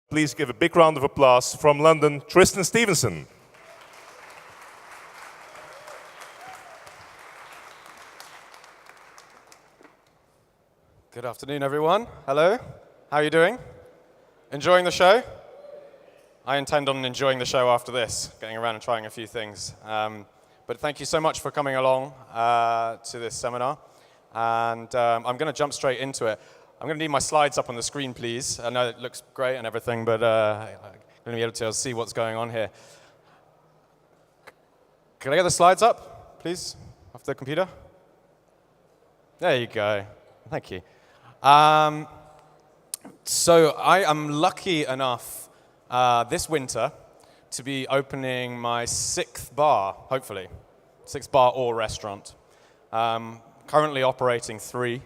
Please give a big round of applause from London, Tristan Stevenson. Good afternoon, everyone. Hello. How are you doing? Enjoying the show? I intend on enjoying the show after this, getting around and trying a few things. But thank you so much for coming along to this seminar. And I'm going to jump straight into it. I'm going to need my slides up on the screen, please. I know it looks great and everything, but I'm going to be able to see what's going on here. Can I get the slides up, please, off the computer? There you go. Thank you. So I am lucky enough this winter to be opening my 6th bar, hopefully. 6th bar or restaurant. Currently operating 3.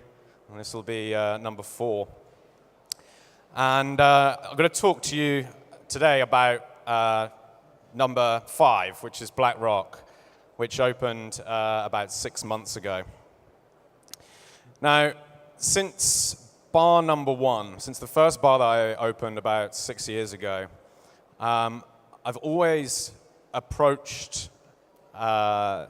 And this will be number 4. And I'm going to talk to you today about number 5, which is Black Rock, which opened about 6 months ago. Now, since bar number 1, since the first bar that I opened about 6 years ago, I've always approached the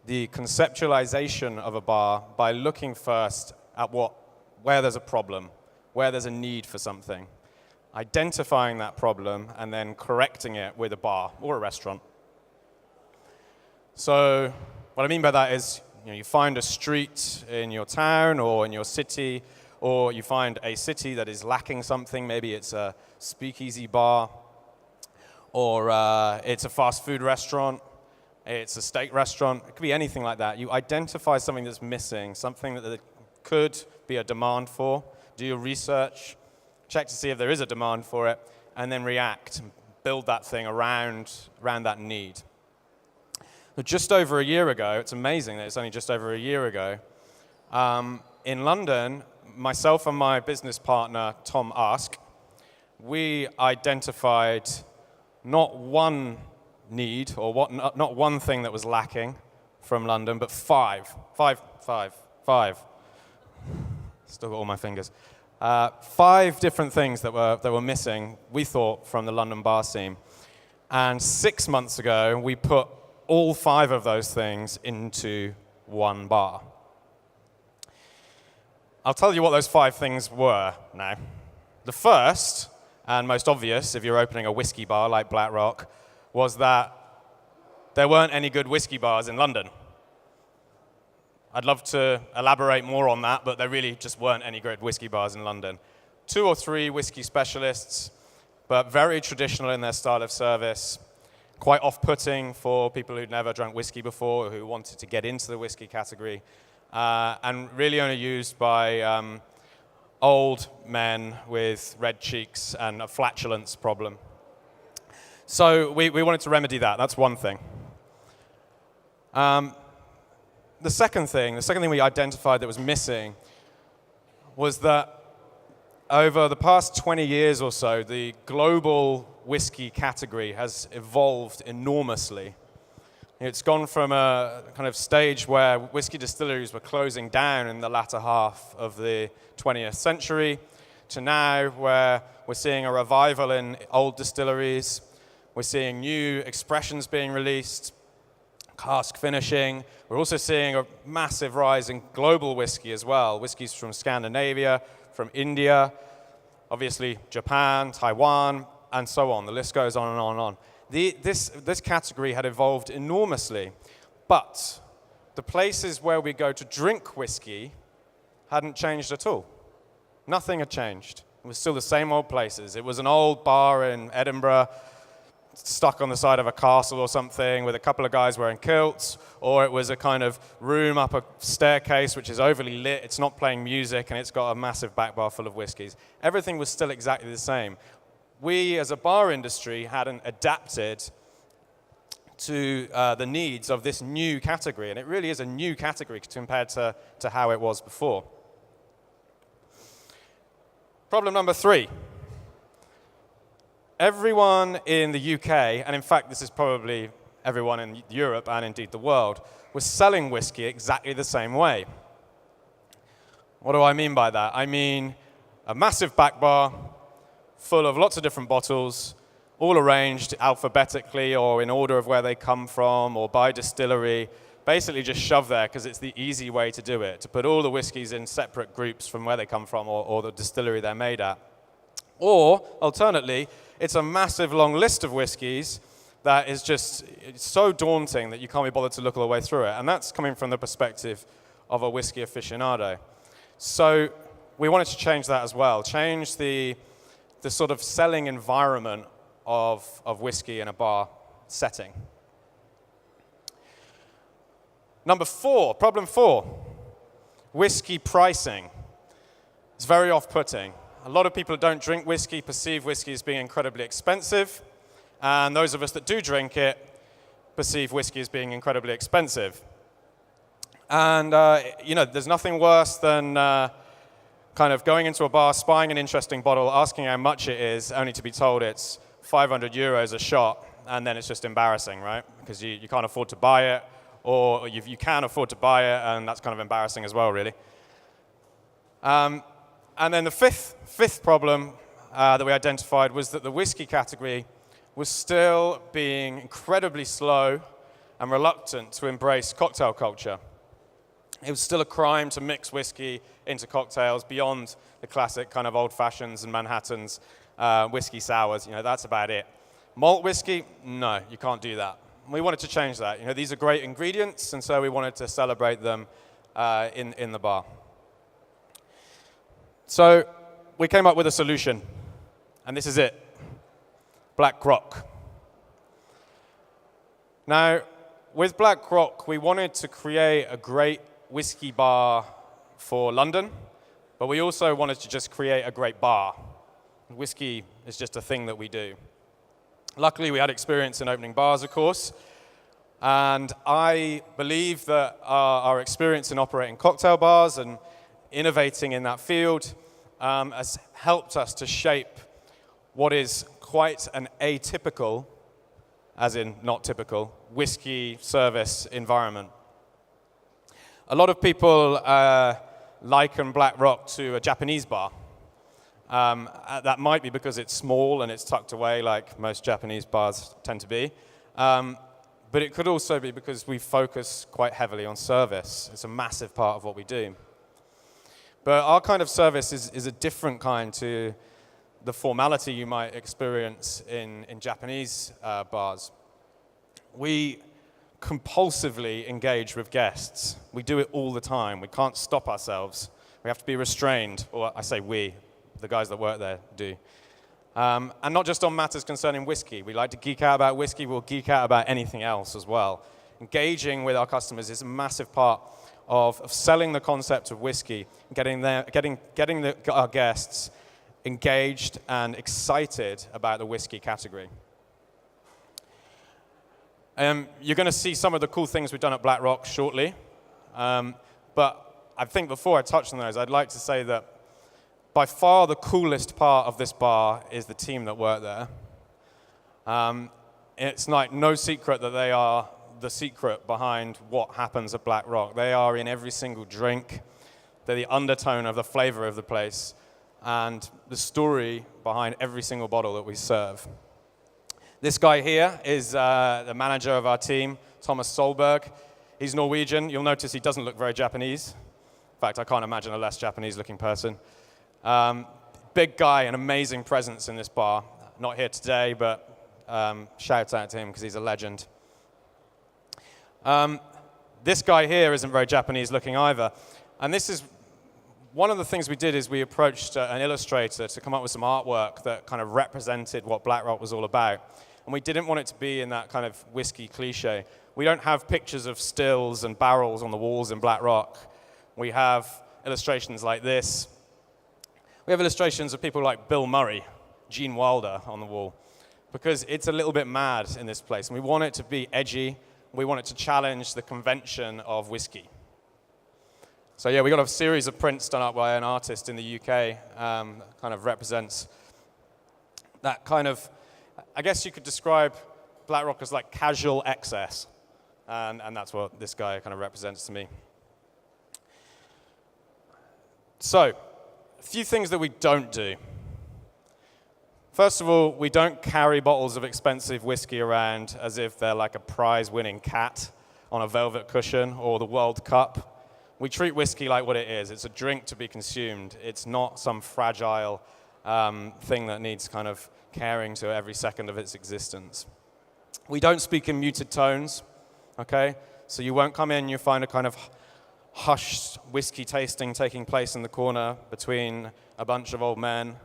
conceptualization of a bar by looking first at where there's a problem, where there's a need for something, identifying that problem, and then correcting it with a bar or a restaurant. So what I mean by that is, you find a street in your town or in your city, or you find a city that is lacking something. Maybe it's a speakeasy bar, or it's a fast food restaurant, it's a steak restaurant. It could be anything like that. You identify something that's missing, something that there could be a demand for, do your research, check to see if there is a demand for it, and then react, build that thing around that need. So just over a year ago, it's amazing that it's only just over a year ago, in London, myself and my business partner, Tom Ask, we identified not one need or not one thing that was lacking from London, but five. Still got all my fingers. 5 different things that were missing, we thought, from the London bar scene. And 6 months ago, we put all 5 of those things into one bar. I'll tell you what those 5 things were now. The first, and most obvious if you're opening a whiskey bar like Black Rock, was that there weren't any good whiskey bars in London. I'd love to elaborate more on that, but there really just weren't any good whiskey bars in London. 2 or 3 whiskey specialists, but very traditional in their style of service, quite off-putting for people who'd never drunk whiskey before or who wanted to get into the whiskey category, and really only used by old men with red cheeks and a flatulence problem. So we wanted to remedy that. That's one thing. The second thing we identified that was missing was that over the past 20 years or so, the global whiskey category has evolved enormously. It's gone from a kind of stage where whiskey distilleries were closing down in the latter half of the 20th century to now where we're seeing a revival in old distilleries. We're seeing new expressions being released, cask finishing. We're also seeing a massive rise in global whiskey as well. Whiskies from Scandinavia, from India, obviously Japan, Taiwan, and so on. The list goes on and on and on. This category had evolved enormously, but the places where we go to drink whiskey hadn't changed at all. Nothing had changed. It was still the same old places. It was an old bar in Edinburgh, stuck on the side of a castle or something with a couple of guys wearing kilts, or it was a kind of room up a staircase which is overly lit, it's not playing music, and it's got a massive back bar full of whiskies. Everything was still exactly the same. We, as a bar industry, hadn't adapted to the needs of this new category, and it really is a new category compared to how it was before. Problem number 3. Everyone in the UK, and in fact this is probably everyone in Europe and indeed the world, was selling whiskey exactly the same way. What do I mean by that? I mean a massive back bar full of lots of different bottles, all arranged alphabetically or in order of where they come from or by distillery, basically just shoved there because it's the easy way to do it, to put all the whiskies in separate groups from where they come from or the distillery they're made at. Or, alternately, it's a massive long list of whiskies that is just it's so daunting that you can't be bothered to look all the way through it. And that's coming from the perspective of a whiskey aficionado. So we wanted to change that as well, change the sort of selling environment of whiskey in a bar setting. Number 4, problem 4, whiskey pricing. It's very off-putting. A lot of people who don't drink whiskey perceive whiskey as being incredibly expensive, and those of us that do drink it perceive whiskey as being incredibly expensive. And, there's nothing worse than kind of going into a bar, spying an interesting bottle, asking how much it is, only to be told it's 500 euros a shot, and then it's just embarrassing, right? Because you can't afford to buy it, or you can afford to buy it, and that's kind of embarrassing as well, really. And then the fifth problem that we identified was that the whiskey category was still being incredibly slow and reluctant to embrace cocktail culture. It was still a crime to mix whiskey into cocktails beyond the classic kind of old fashions and Manhattans, whiskey sours. That's about it. Malt whiskey, no, you can't do that. We wanted to change that. These are great ingredients, and so we wanted to celebrate them in the bar. So we came up with a solution, and this is it, Black Rock. Now, with Black Rock, we wanted to create a great whiskey bar for London, but we also wanted to just create a great bar. Whiskey is just a thing that we do. Luckily, we had experience in opening bars, of course, and I believe that our experience in operating cocktail bars and innovating in that field has helped us to shape what is quite an atypical, as in not typical, whiskey service environment. A lot of people liken Black Rock to a Japanese bar. That might be because it's small and it's tucked away like most Japanese bars tend to be. But it could also be because we focus quite heavily on service. It's a massive part of what we do. But our kind of service is a different kind to the formality you might experience in Japanese bars. We compulsively engage with guests. We do it all the time. We can't stop ourselves. We have to be restrained, or I say we, the guys that work there do. And not just on matters concerning whiskey. We like to geek out about whiskey. We'll geek out about anything else as well. Engaging with our customers is a massive part of selling the concept of whiskey, getting our guests engaged and excited about the whiskey category. You're going to see some of the cool things we've done at Black Rock shortly. But I think before I touch on those, I'd like to say that by far the coolest part of this bar is the team that work there. It's like no secret that they are the secret behind what happens at Black Rock. They are in every single drink. They're the undertone of the flavor of the place and the story behind every single bottle that we serve. This guy here is the manager of our team, Thomas Solberg. He's Norwegian. You'll notice he doesn't look very Japanese. In fact, I can't imagine a less Japanese-looking person. Big guy, an amazing presence in this bar. Not here today, but shout out to him because he's a legend. This guy here isn't very Japanese-looking either. And this is one of the things we did is we approached an illustrator to come up with some artwork that kind of represented what Black Rock was all about. And we didn't want it to be in that kind of whiskey cliche. We don't have pictures of stills and barrels on the walls in Black Rock. We have illustrations like this. We have illustrations of people like Bill Murray, Gene Wilder on the wall, because it's a little bit mad in this place. And we want it to be edgy. We want it to challenge the convention of whiskey. So yeah, we got a series of prints done up by an artist in the UK, kind of represents that kind of, I guess you could describe Black Rock as like casual excess. And that's what this guy kind of represents to me. So, a few things that we don't do. First of all, we don't carry bottles of expensive whiskey around as if they're like a prize-winning cat on a velvet cushion or the World Cup. We treat whiskey like what it is. It's a drink to be consumed. It's not some fragile thing that needs kind of caring to every second of its existence. We don't speak in muted tones, okay? So you won't come in and you find a kind of hushed whiskey tasting taking place in the corner between a bunch of old men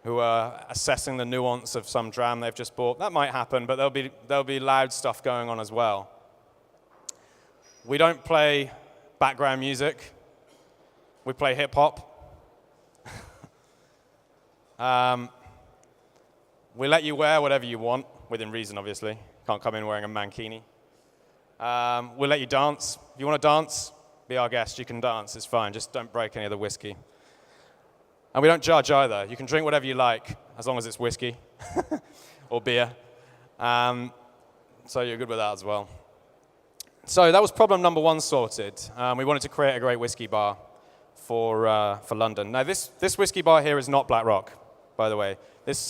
who are assessing the nuance of some dram they've just bought. That might happen, but there'll be loud stuff going on as well. We don't play background music. We play hip hop. We let you wear whatever you want, within reason, obviously. Can't come in wearing a mankini. We'll let you dance. If you want to dance, be our guest. You can dance. It's fine. Just don't break any of the whiskey. And we don't judge either. You can drink whatever you like, as long as it's whiskey or beer. So you're good with that as well. So that was problem number one sorted. We wanted to create a great whiskey bar for London. Now, this whiskey bar here is not Black Rock, by the way.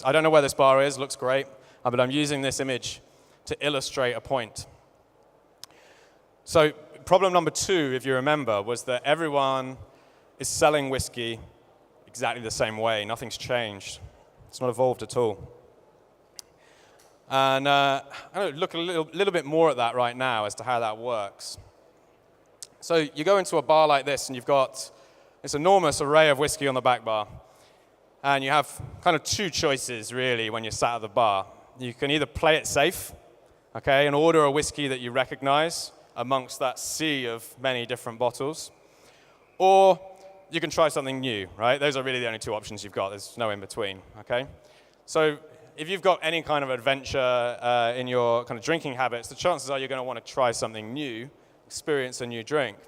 I don't know where this bar is. Looks great. But I'm using this image to illustrate a point. So problem number two, if you remember, was that everyone is selling whiskey exactly the same way. Nothing's changed. It's not evolved at all. And I'm going to look a little bit more at that right now as to how that works. So you go into a bar like this, and you've got this enormous array of whiskey on the back bar. And you have kind of two choices, really, when you're sat at the bar. You can either play it safe, okay, and order a whiskey that you recognize amongst that sea of many different bottles, or you can try something new, right? Those are really the only two options you've got. There's no in between, okay? So if you've got any kind of adventure in your kind of drinking habits, the chances are you're going to want to try something new, experience a new drink.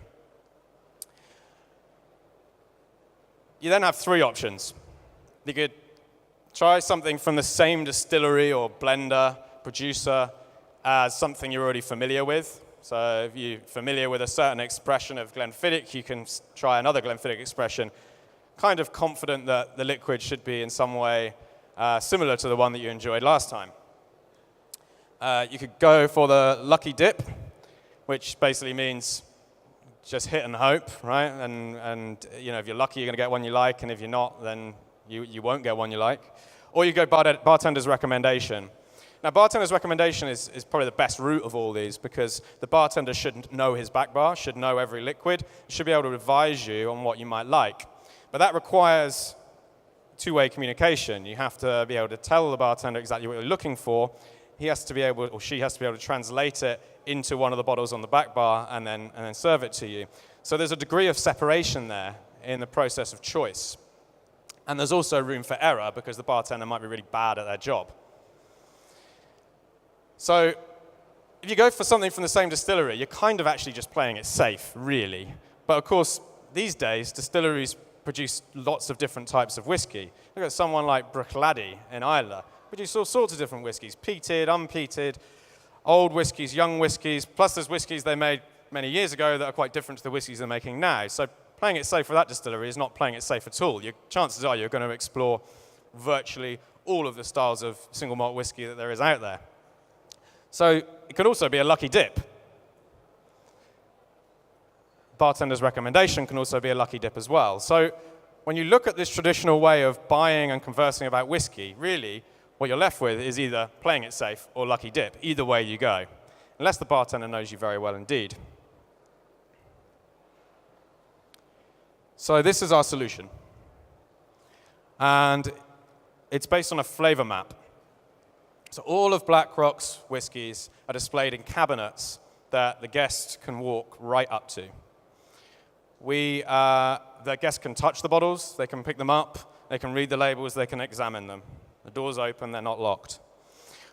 You then have three options. You could try something from the same distillery or blender, producer, as something you're already familiar with. So if you're familiar with a certain expression of Glenfiddich, you can try another Glenfiddich expression, kind of confident that the liquid should be in some way similar to the one that you enjoyed last time. You could go for the lucky dip, which basically means just hit and hope, right? And you know, if you're lucky, you're going to get one you like, and if you're not, then you won't get one you like. Or you go bartender's recommendation. Now, bartender's recommendation is probably the best route of all these, because the bartender should know his back bar, should know every liquid, should be able to advise you on what you might like. But that requires two-way communication. You have to be able to tell the bartender exactly what you're looking for. He has to be able, or she has to be able to translate it into one of the bottles on the back bar and then serve it to you. So there's a degree of separation there in the process of choice. And there's also room for error, because the bartender might be really bad at their job. So if you go for something from the same distillery, you're kind of actually just playing it safe, really. But of course, these days, distilleries produce lots of different types of whiskey. Look at someone like Bruichladdich in Islay. Produce all sorts of different whiskies, peated, unpeated, old whiskies, young whiskies, plus there's whiskies they made many years ago that are quite different to the whiskies they're making now. So playing it safe for that distillery is not playing it safe at all. Your chances are you're going to explore virtually all of the styles of single malt whiskey that there is out there. So it could also be a lucky dip. Bartender's recommendation can also be a lucky dip as well. So when you look at this traditional way of buying and conversing about whiskey, really what you're left with is either playing it safe or lucky dip. Either way you go, unless the bartender knows you very well indeed. So this is our solution. And it's based on a flavor map. So all of Black Rock's whiskies are displayed in cabinets that the guests can walk right up to. The guests can touch the bottles, they can pick them up, they can read the labels, they can examine them. The door's open, they're not locked.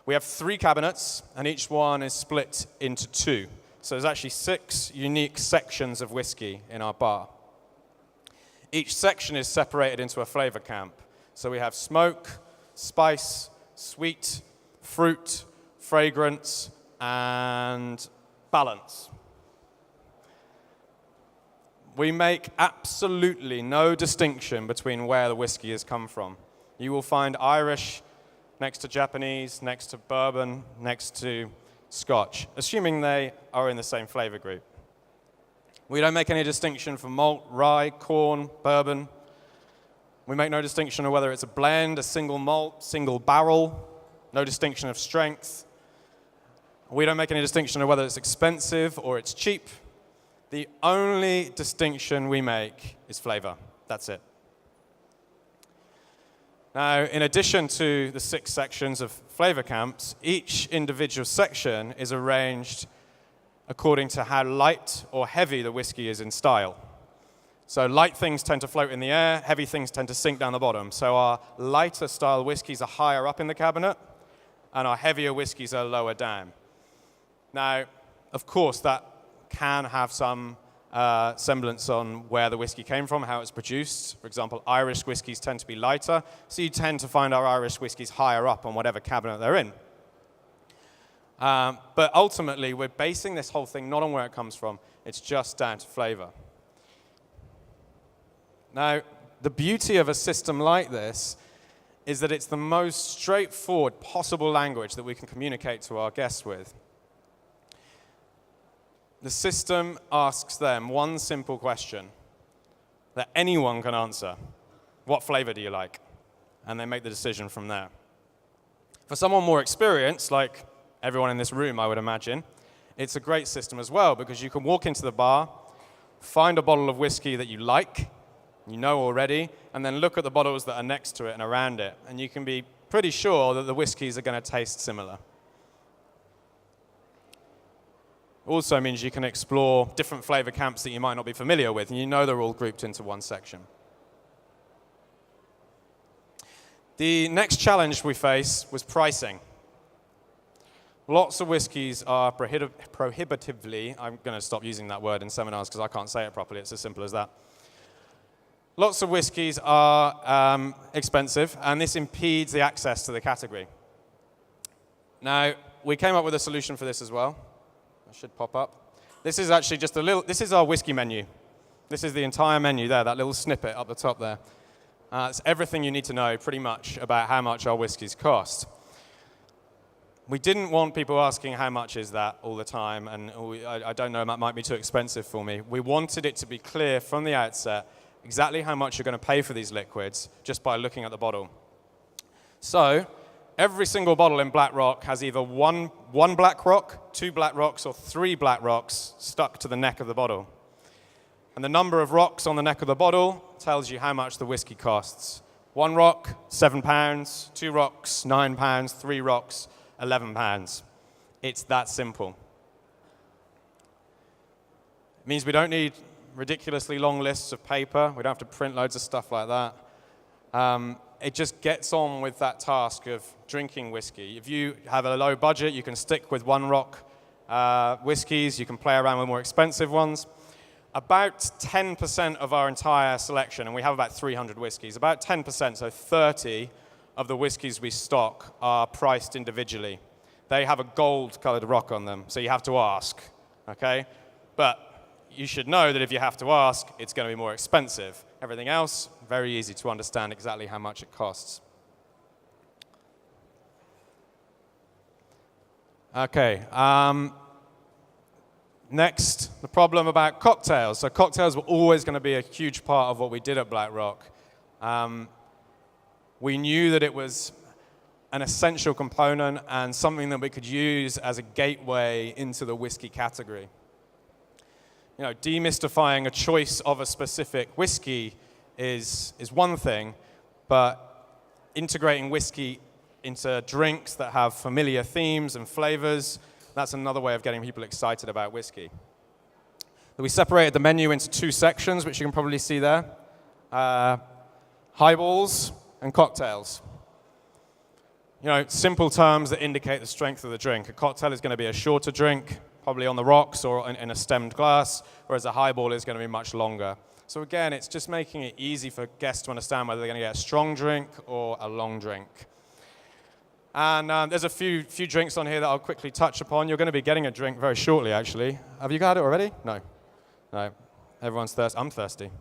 We have 3 cabinets, and each one is split into 2. So there's actually 6 unique sections of whiskey in our bar. Each section is separated into a flavor camp. So we have smoke, spice, sweet, fruit, fragrance, and balance. We make absolutely no distinction between where the whiskey has come from. You will find Irish next to Japanese, next to bourbon, next to Scotch, assuming they are in the same flavor group. We don't make any distinction for malt, rye, corn, bourbon. We make no distinction of whether it's a blend, a single malt, single barrel, no distinction of strength. We don't make any distinction of whether it's expensive or it's cheap. The only distinction we make is flavor. That's it. Now, in addition to the 6 sections of flavor camps, each individual section is arranged according to how light or heavy the whiskey is in style. So light things tend to float in the air, heavy things tend to sink down the bottom. So our lighter style whiskeys are higher up in the cabinet, and our heavier whiskeys are lower down. Now, of course, that can have some semblance on where the whiskey came from, how it's produced. For example, Irish whiskies tend to be lighter, so you tend to find our Irish whiskies higher up on whatever cabinet they're in. But ultimately, we're basing this whole thing not on where it comes from, it's just down to flavor. Now, the beauty of a system like this is that it's the most straightforward possible language that we can communicate to our guests with. The system asks them one simple question that anyone can answer. What flavor do you like? And they make the decision from there. For someone more experienced, like everyone in this room, I would imagine, it's a great system as well because you can walk into the bar, find a bottle of whiskey that you like, you know already, and then look at the bottles that are next to it and around it, and you can be pretty sure that the whiskeys are going to taste similar. Also means you can explore different flavor camps that you might not be familiar with, and you know they're all grouped into one section. The next challenge we face was pricing. Lots of whiskeys are prohibitively, I'm going to stop using that word in seminars because I can't say it properly, it's as simple as that. Lots of whiskeys are expensive, and this impedes the access to the category. Now, we came up with a solution for this as well. It should pop up. This is actually just this is our whiskey menu. This is the entire menu there, that little snippet up the top there. It's everything you need to know pretty much about how much our whiskeys cost. We didn't want people asking how much is that all the time, and I don't know, that might be too expensive for me. We wanted it to be clear from the outset exactly how much you're going to pay for these liquids just by looking at the bottle. So, every single bottle in Black Rock has either one Black Rock, 2 Black Rocks, or 3 Black Rocks stuck to the neck of the bottle. And the number of rocks on the neck of the bottle tells you how much the whiskey costs. 1 rock, £7, 2 rocks, £9, 3 rocks, £11. It's that simple. It means we don't need ridiculously long lists of paper. We don't have to print loads of stuff like that. It just gets on with that task of drinking whiskey. If you have a low budget, you can stick with 1 rock whiskeys. You can play around with more expensive ones. About 10% of our entire selection, and we have about 300 whiskeys, about 10%, so 30 of the whiskeys we stock are priced individually. They have a gold-colored rock on them, so you have to ask, okay? But you should know that if you have to ask, it's going to be more expensive. Everything else, very easy to understand exactly how much it costs. Okay, next, the problem about cocktails. So cocktails were always going to be a huge part of what we did at Black Rock. We knew that it was an essential component and something that we could use as a gateway into the whiskey category. You know, demystifying a choice of a specific whiskey is one thing, but integrating whiskey into drinks that have familiar themes and flavors, that's another way of getting people excited about whiskey. We separated the menu into 2 sections, which you can probably see there. Highballs and cocktails. You know, simple terms that indicate the strength of the drink. A cocktail is going to be a shorter drink, probably on the rocks or in a stemmed glass, whereas a highball is going to be much longer. So again, it's just making it easy for guests to understand whether they're going to get a strong drink or a long drink. And there's a few drinks on here that I'll quickly touch upon. You're going to be getting a drink very shortly, actually. Have you got it already? No. No. Everyone's thirsty. I'm thirsty.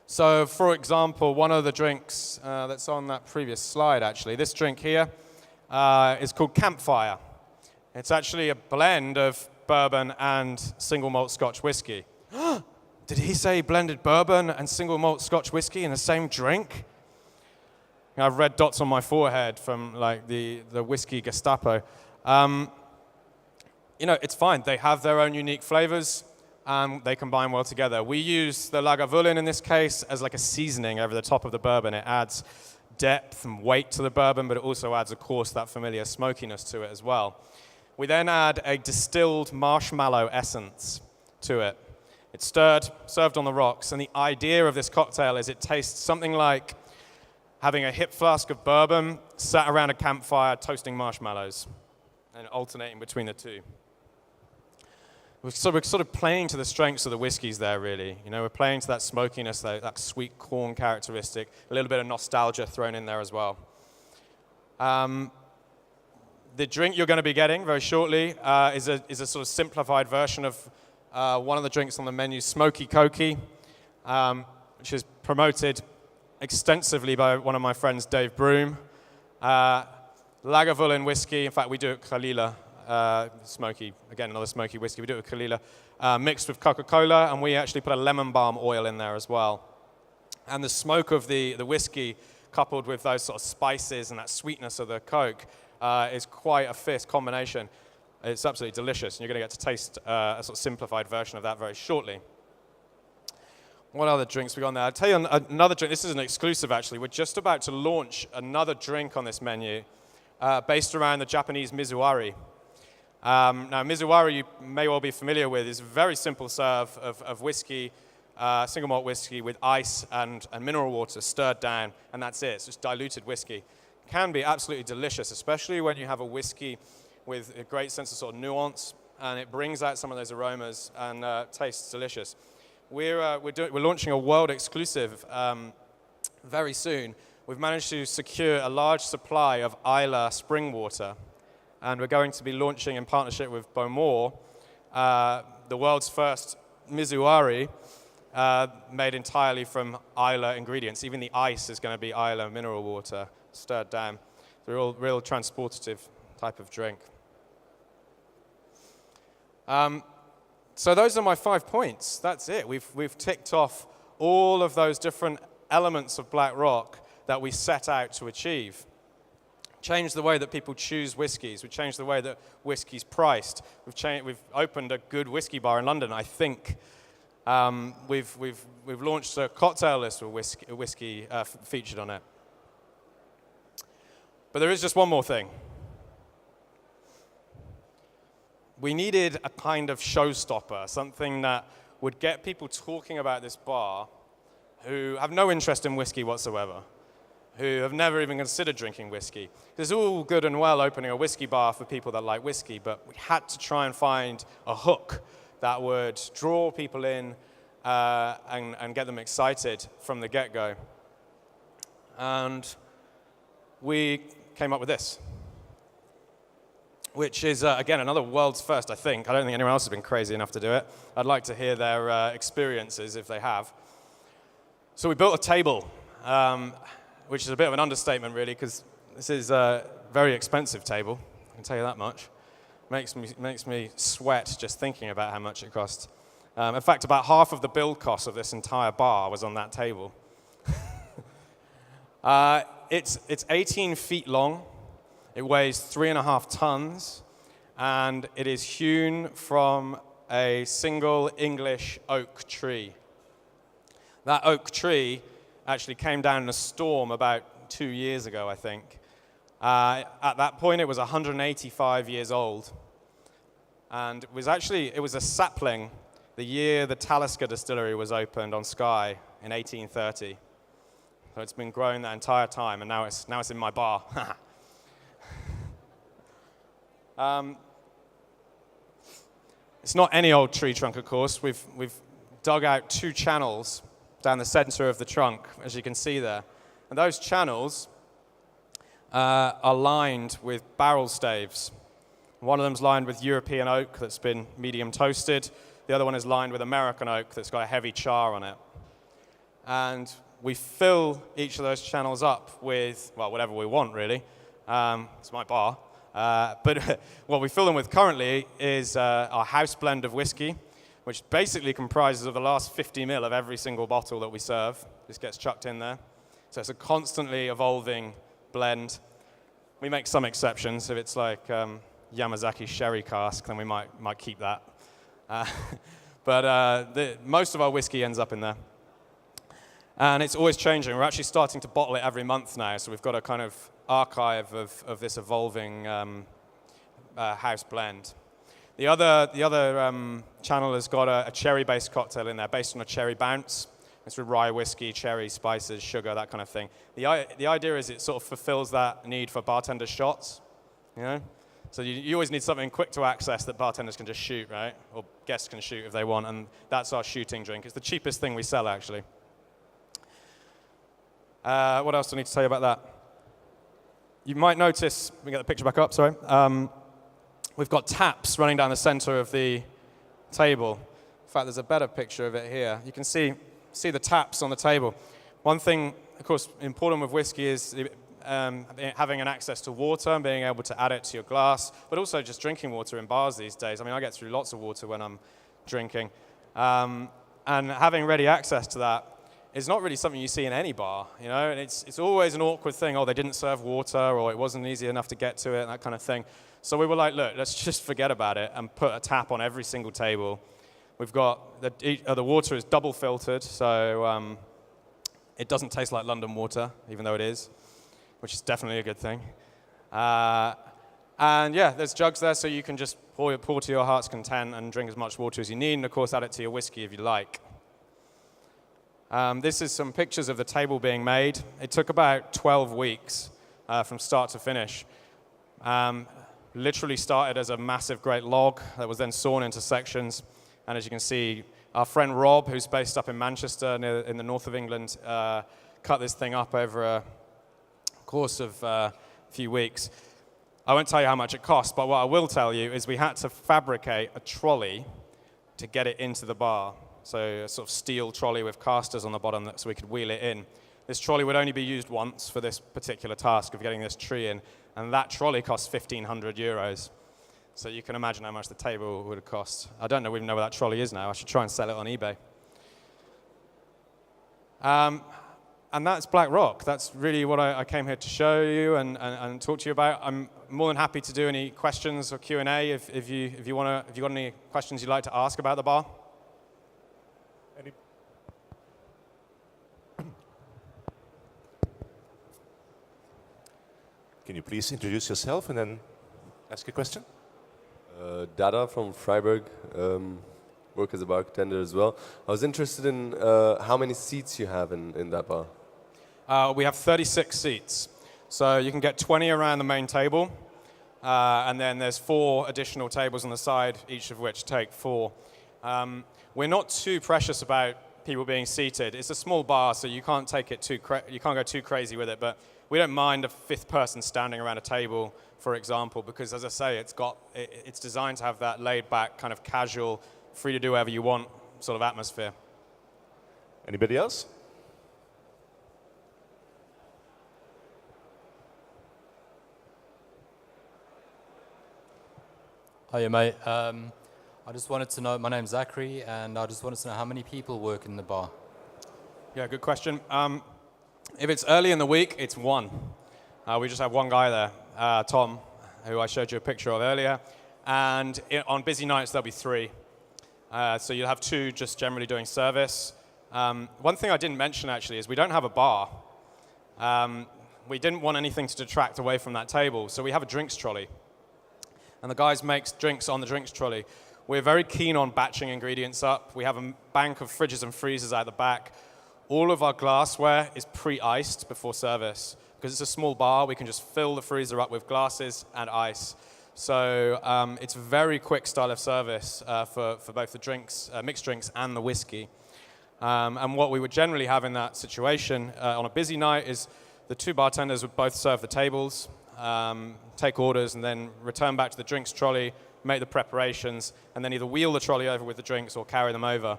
So, for example, one of the drinks that's on that previous slide, actually, this drink here is called Campfire. It's actually a blend of bourbon and single malt Scotch whiskey. Did he say blended bourbon and single malt Scotch whiskey in the same drink? I have red dots on my forehead from like the whiskey Gestapo. It's fine. They have their own unique flavors, and they combine well together. We use the Lagavulin in this case as like a seasoning over the top of the bourbon. It adds depth and weight to the bourbon, but it also adds, of course, that familiar smokiness to it as well. We then add a distilled marshmallow essence to it. It's stirred, served on the rocks, and the idea of this cocktail is it tastes something like having a hip flask of bourbon sat around a campfire toasting marshmallows and alternating between the two. We're sort of playing to the strengths of the whiskeys there, really. We're playing to that smokiness, that sweet corn characteristic, a little bit of nostalgia thrown in there as well. The drink you're going to be getting very shortly is a sort of simplified version of one of the drinks on the menu, Smoky Cokey, which is promoted extensively by one of my friends, Dave Broom. Lagavulin whiskey, in fact, we do it Kalila, smoky, again, another smoky whiskey. We do it with Kalila, mixed with Coca-Cola, and we actually put a lemon balm oil in there as well. And the smoke of the whiskey, coupled with those sort of spices and that sweetness of the Coke, is quite a fierce combination. It's absolutely delicious, and you're going to get to taste a sort of simplified version of that very shortly. What other drinks we got on there? I'll tell you another drink. This is an exclusive, actually. We're just about to launch another drink on this menu based around the Japanese mizuwari. Now, mizuwari, you may well be familiar with, is a very simple serve of whiskey, single malt whiskey with ice and mineral water stirred down, and that's it. It's just diluted whiskey. Can be absolutely delicious, especially when you have a whiskey with a great sense of sort of nuance, and it brings out some of those aromas and tastes delicious. We're launching a world exclusive very soon. We've managed to secure a large supply of Islay spring water, and we're going to be launching in partnership with Bowmore the world's first mizuwari made entirely from Islay ingredients. Even the ice is going to be Islay mineral water stirred down. It's a real transportative type of drink. So those are my 5 points. That's it. We've ticked off all of those different elements of Black Rock that we set out to achieve. Changed the way that people choose whiskies. We've changed the way that whiskey's priced. We've opened a good whiskey bar in London, I think. We've launched a cocktail list with whiskey featured on it. But there is just one more thing. We needed a kind of showstopper, something that would get people talking about this bar who have no interest in whiskey whatsoever, who have never even considered drinking whiskey. It's all good and well opening a whiskey bar for people that like whiskey, but we had to try and find a hook that would draw people in and get them excited from the get-go. And we came up with this, which is, again, another world's first, I think. I don't think anyone else has been crazy enough to do it. I'd like to hear their experiences if they have. So we built a table, which is a bit of an understatement, really, because this is a very expensive table. I can tell you that much. Makes me sweat just thinking about how much it cost. In fact, about half of the build cost of this entire bar was on that table. It's 18 feet long. It weighs 3.5 tons, and it is hewn from a single English oak tree. That oak tree actually came down in a storm about 2 years ago, I think. At that point, it was 185 years old, and it was a sapling the year the Talisker distillery was opened on Skye in 1830. So it's been growing that entire time, and now it's in my bar. It's not any old tree trunk, of course. We've dug out 2 channels down the center of the trunk, as you can see there. And those channels are lined with barrel staves. One of them's lined with European oak that's been medium toasted. The other one is lined with American oak that's got a heavy char on it. and we fill each of those channels up with, well, whatever we want, really. It's my bar. But what we fill them with currently is our house blend of whiskey, which basically comprises of the last 50 ml of every single bottle that we serve. This gets chucked in there. So it's a constantly evolving blend. We make some exceptions. If it's like Yamazaki sherry cask, then we might keep that. But most of our whiskey ends up in there. And it's always changing. We're actually starting to bottle it every month now, so we've got a kind of archive of this evolving house blend. The other channel has got a cherry-based cocktail in there, based on a cherry bounce. It's with rye whiskey, cherry, spices, sugar, that kind of thing. The idea is it sort of fulfills that need for bartender shots, you know? So you always need something quick to access that bartenders can just shoot, right? Or guests can shoot if they want, and that's our shooting drink. It's the cheapest thing we sell, actually. What else do I need to tell you about that? You might notice, we get the picture back up, sorry. We've got taps running down the center of the table. In fact, there's a better picture of it here. You can see the taps on the table. One thing, of course, important with whiskey is having an access to water and being able to add it to your glass, but also just drinking water in bars these days. I mean, I get through lots of water when I'm drinking. And having ready access to that is not really something you see in any bar, you know, and it's always an awkward thing. Oh, they didn't serve water, or it wasn't easy enough to get to it, and that kind of thing. So we were like, look, let's just forget about it and put a tap on every single table. We've got, the water is double filtered, so it doesn't taste like London water, even though it is, which is definitely a good thing. And yeah, there's jugs there, so you can just pour to your heart's content and drink as much water as you need, and of course add it to your whiskey if you like. This is some pictures of the table being made. It took about 12 weeks from start to finish. Literally started as a massive great log that was then sawn into sections. And as you can see, our friend Rob, who's based up in Manchester in the north of England, cut this thing up over a course of a few weeks. I won't tell you how much it cost, but what I will tell you is we had to fabricate a trolley to get it into the bar. So a sort of steel trolley with casters on the bottom so we could wheel it in. This trolley would only be used once for this particular task of getting this tree in, and that trolley cost 1,500 euros. So you can imagine how much the table would have cost. I don't even know where that trolley is now. I should try and sell it on eBay. And that's Black Rock. That's really what I came here to show you and talk to you about. I'm more than happy to do any questions or Q&A if you got any questions you'd like to ask about the bar. Can you please introduce yourself and then ask a question? Dada from Freiburg, work as a bartender as well. I was interested in how many seats you have in that bar. We have 36 seats. So you can get 20 around the main table, and then there's 4 additional tables on the side, each of which take 4. We're not too precious about people being seated. It's a small bar, so you can't take it you can't go too crazy with it, but we don't mind a 5th person standing around a table, for example, because as I say, it's designed to have that laid-back, kind of casual, free to do whatever you want sort of atmosphere. Anybody else? Hiya, mate. I just wanted to know, my name's Zachary, and I just wanted to know how many people work in the bar. Yeah, good question. If it's early in the week, it's 1. We just have 1 guy there, Tom, who I showed you a picture of earlier. And on busy nights, there'll be 3. So you'll have 2 just generally doing service. One thing I didn't mention, actually, is we don't have a bar. We didn't want anything to detract away from that table, so we have a drinks trolley. And the guys make drinks on the drinks trolley. We're very keen on batching ingredients up. We have a bank of fridges and freezers out the back. All of our glassware is pre-iced before service. Because it's a small bar, we can just fill the freezer up with glasses and ice. So it's a very quick style of service for both the drinks, mixed drinks and the whiskey. And what we would generally have in that situation on a busy night is the 2 bartenders would both serve the tables, take orders, and then return back to the drinks trolley, make the preparations, and then either wheel the trolley over with the drinks or carry them over.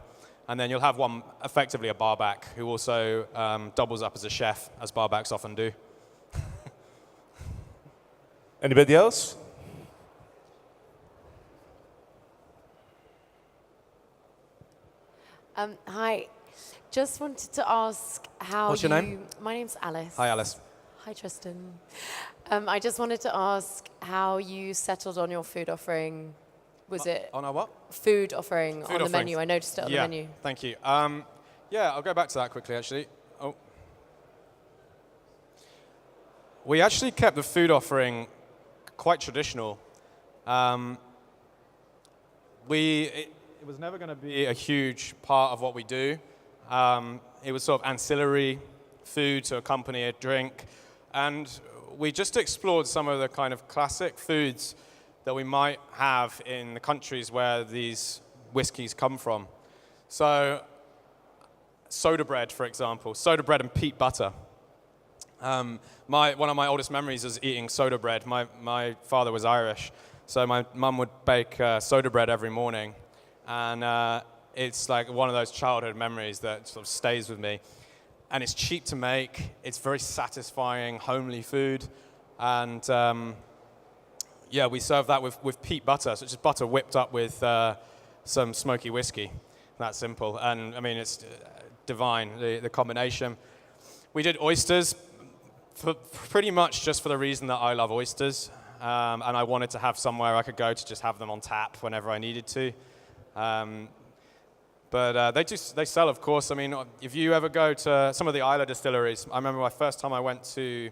And then you'll have one, effectively a barback, who also doubles up as a chef, as barbacks often do. Anybody else? Hi. Just wanted to ask how What's your name? My name's Alice. Hi, Alice. Hi, Tristan. I just wanted to ask how you settled on your food offering. Was it On our what? food offering on the offering. menu? I noticed it on Yeah, the menu. thank you. Yeah, I'll go back to that quickly, actually. Oh. We actually kept the food offering quite traditional. It was never going to be a huge part of what we do. It was sort of ancillary food to accompany a drink. And we just explored some of the kind of classic foods that we might have in the countries where these whiskies come from. So, soda bread, for example. Soda bread and peat butter. One of my oldest memories is eating soda bread. My father was Irish, so my mum would bake soda bread every morning. And it's like one of those childhood memories that sort of stays with me. And it's cheap to make. It's very satisfying, homely food. And yeah, we serve that with peat butter, so it's just butter whipped up with some smoky whiskey. That simple. And I mean, it's divine, the combination. We did oysters pretty much just for the reason that I love oysters. And I wanted to have somewhere I could go to just have them on tap whenever I needed to. But they sell, of course. I mean, if you ever go to some of the Islay distilleries, I remember my first time I went to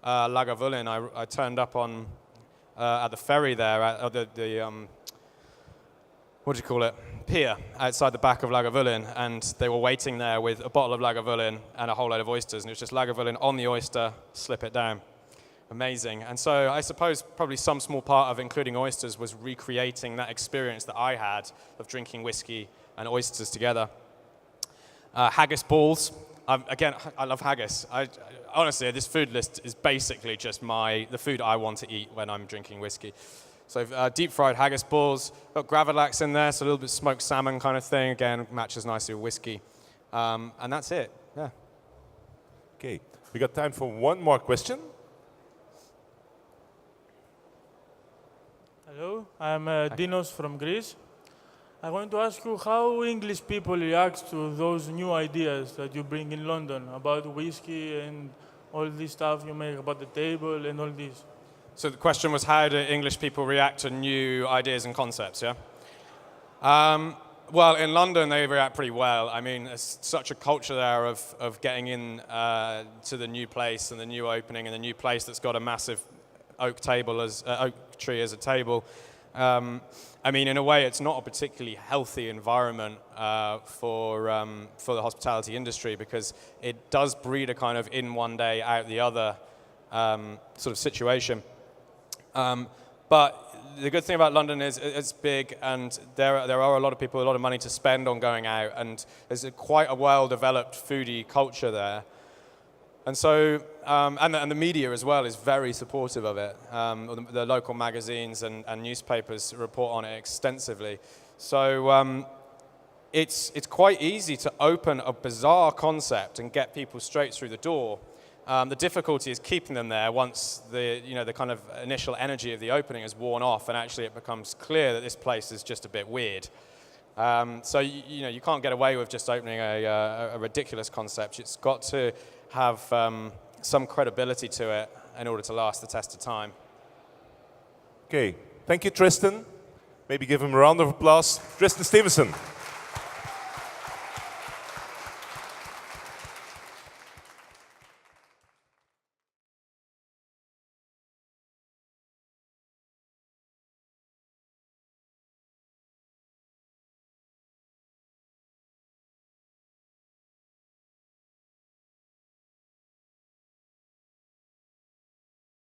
Lagavulin, I turned up on at the ferry there, at the what do you call it, pier outside the back of Lagavulin, and they were waiting there with a bottle of Lagavulin and a whole load of oysters, and it was just Lagavulin on the oyster, slip it down. Amazing. And so I suppose probably some small part of including oysters was recreating that experience that I had of drinking whiskey and oysters together. Haggis balls. Again, I love haggis. Honestly, this food list is basically just the food I want to eat when I'm drinking whiskey. So deep fried haggis balls, got gravlax in there, so a little bit smoked salmon kind of thing. Again, matches nicely with whiskey. And that's it, yeah. Okay, we got time for one more question. Hello, I'm Dinos from Greece. I want to ask you how English people react to those new ideas that you bring in London about whiskey and all this stuff you make about the table and all this. So the question was, how do English people react to new ideas and concepts, yeah? Well, in London, they react pretty well. I mean, there's such a culture there of getting in to the new place and the new opening and the new place that's got a massive oak tree as a table. I mean, in a way, it's not a particularly healthy environment for the hospitality industry, because it does breed a kind of in one day, out the other sort of situation. But the good thing about London is it's big, and there are a lot of people, a lot of money to spend on going out, and there's quite a well-developed foodie culture there. And so, and the media as well is very supportive of it. The local magazines and newspapers report on it extensively. So it's quite easy to open a bizarre concept and get people straight through the door. The difficulty is keeping them there once the kind of initial energy of the opening is worn off, and actually it becomes clear that this place is just a bit weird. So you can't get away with just opening a ridiculous concept. It's got to have some credibility to it in order to last the test of time. Okay, thank you, Tristan. Maybe give him a round of applause. Tristan Stevenson.